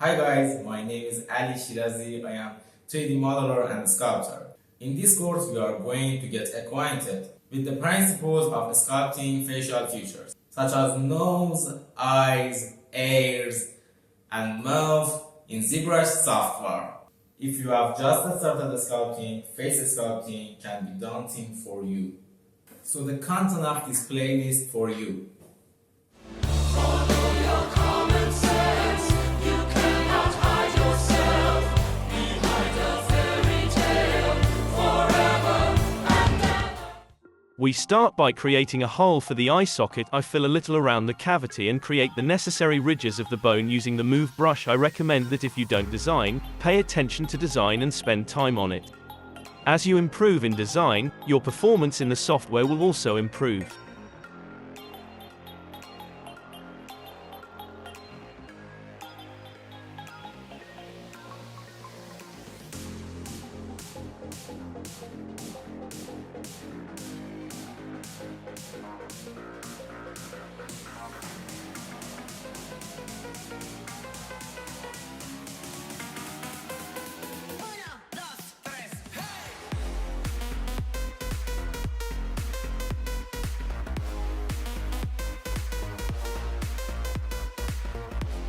Hi guys, my name is Ali Shirazi. I am 3D modeler and sculptor. In this course, we are going to get acquainted with the principles of sculpting facial features, such as nose, eyes, ears, and mouth in ZBrush software. If you have just started sculpting, face sculpting can be daunting for you. So the content of this playlist for you. We start by creating a hole for the eye socket. I fill a little around the cavity and create the necessary ridges of the bone using the move brush. I recommend that if you don't design, pay attention to design and spend time on it. As you improve in design, your performance in the software will also improve.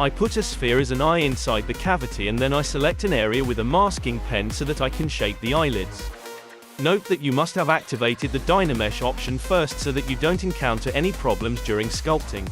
I put a sphere as an eye inside the cavity, and then I select an area with a masking pen so that I can shape the eyelids. Note that you must have activated the Dynamesh option first so that you don't encounter any problems during sculpting.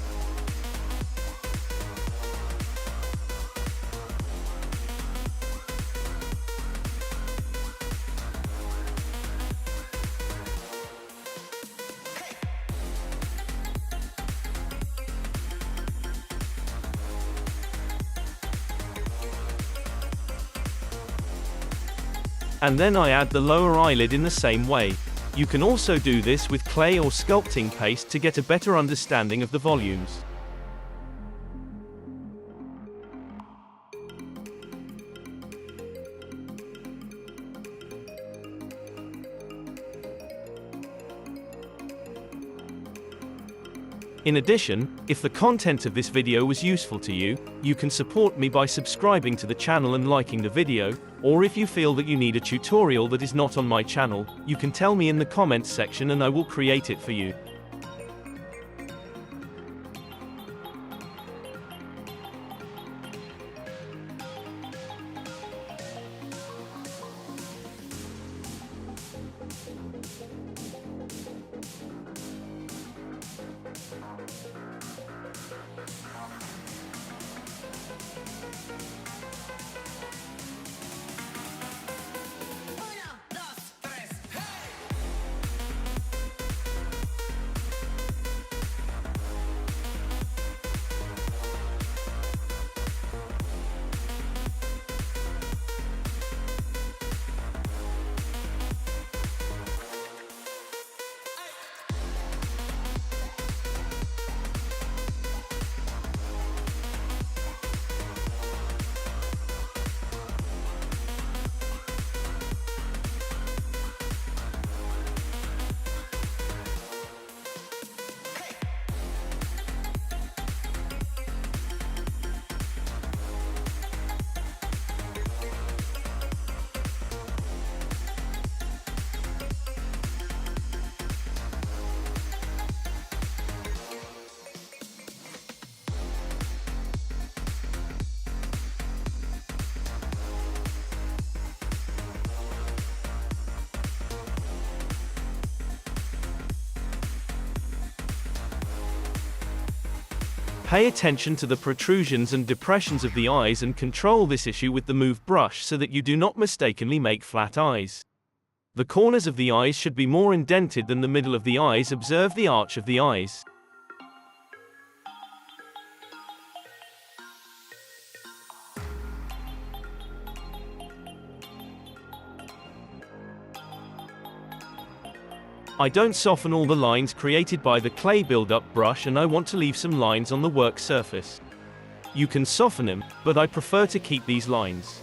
And then I add the lower eyelid in the same way. You can also do this with clay or sculpting paste to get a better understanding of the volumes. In addition, if the content of this video was useful to you, you can support me by subscribing to the channel and liking the video, or if you feel that you need a tutorial that is not on my channel, you can tell me in the comments section and I will create it for you. Pay attention to the protrusions and depressions of the eyes and control this issue with the move brush so that you do not mistakenly make flat eyes. The corners of the eyes should be more indented than the middle of the eyes. Observe the arch of the eyes. I don't soften all the lines created by the clay build-up brush, and I want to leave some lines on the work surface. You can soften them, but I prefer to keep these lines.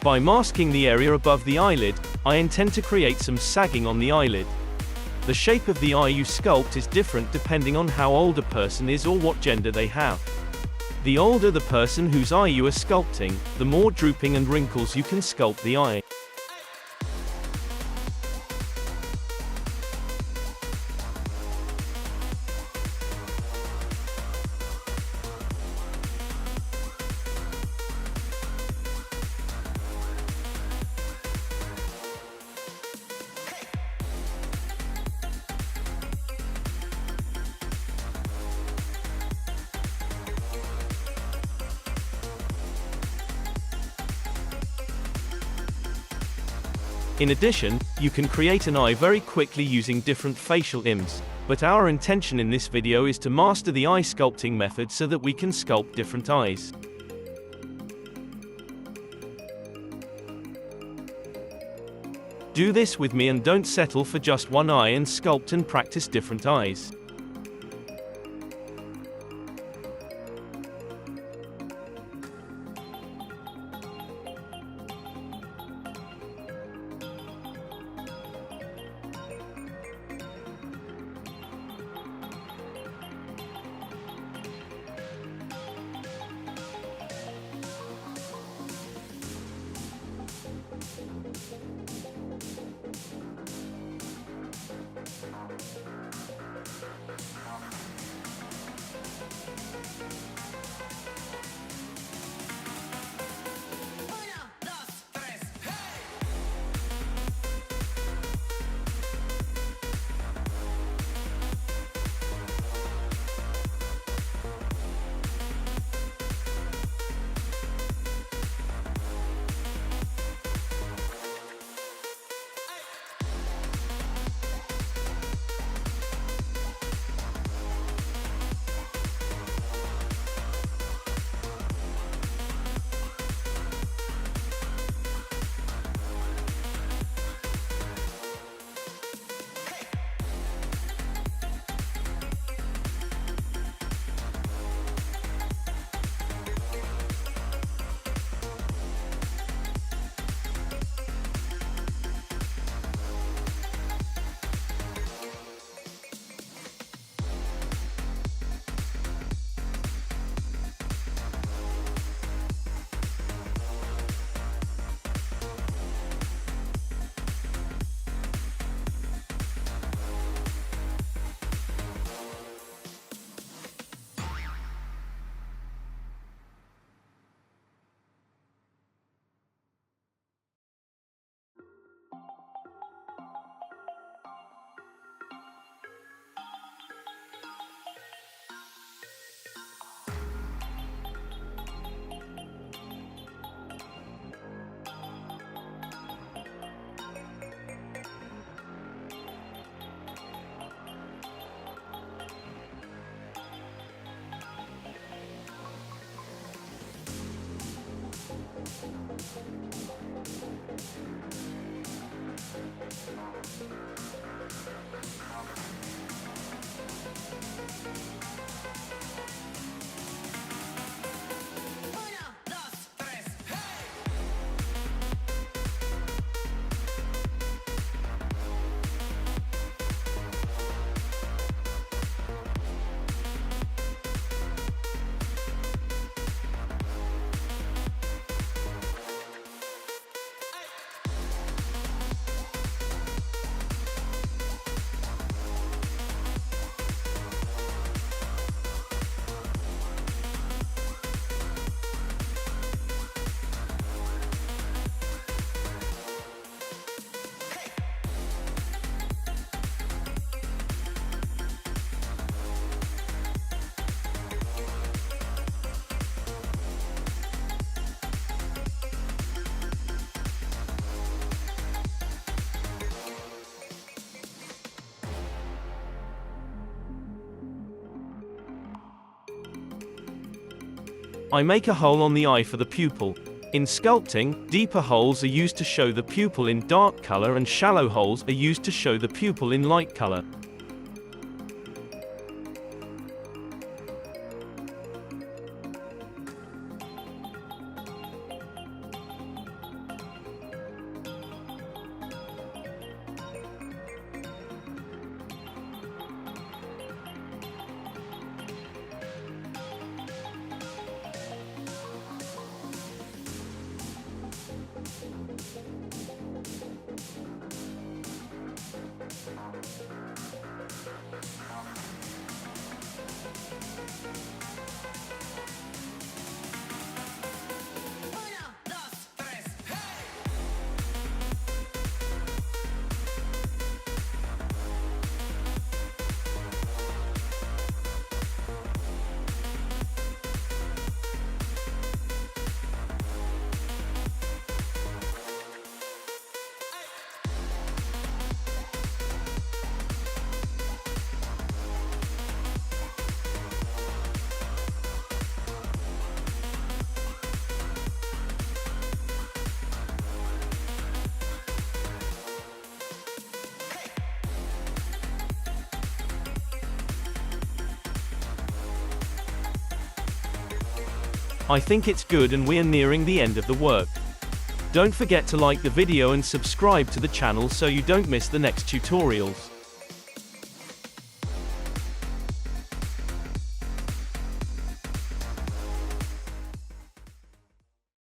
By masking the area above the eyelid, I intend to create some sagging on the eyelid. The shape of the eye you sculpt is different depending on how old a person is or what gender they have. The older the person whose eye you are sculpting, the more drooping and wrinkles you can sculpt the eye. In addition, you can create an eye very quickly using different facial images, but our intention in this video is to master the eye sculpting method so that we can sculpt different eyes. Do this with me and don't settle for just one eye and sculpt and practice different eyes. I make a hole on the eye for the pupil. In sculpting, deeper holes are used to show the pupil in dark color and shallow holes are used to show the pupil in light color. I think it's good and we are nearing the end of the work. Don't forget to like the video and subscribe to the channel so you don't miss the next tutorials.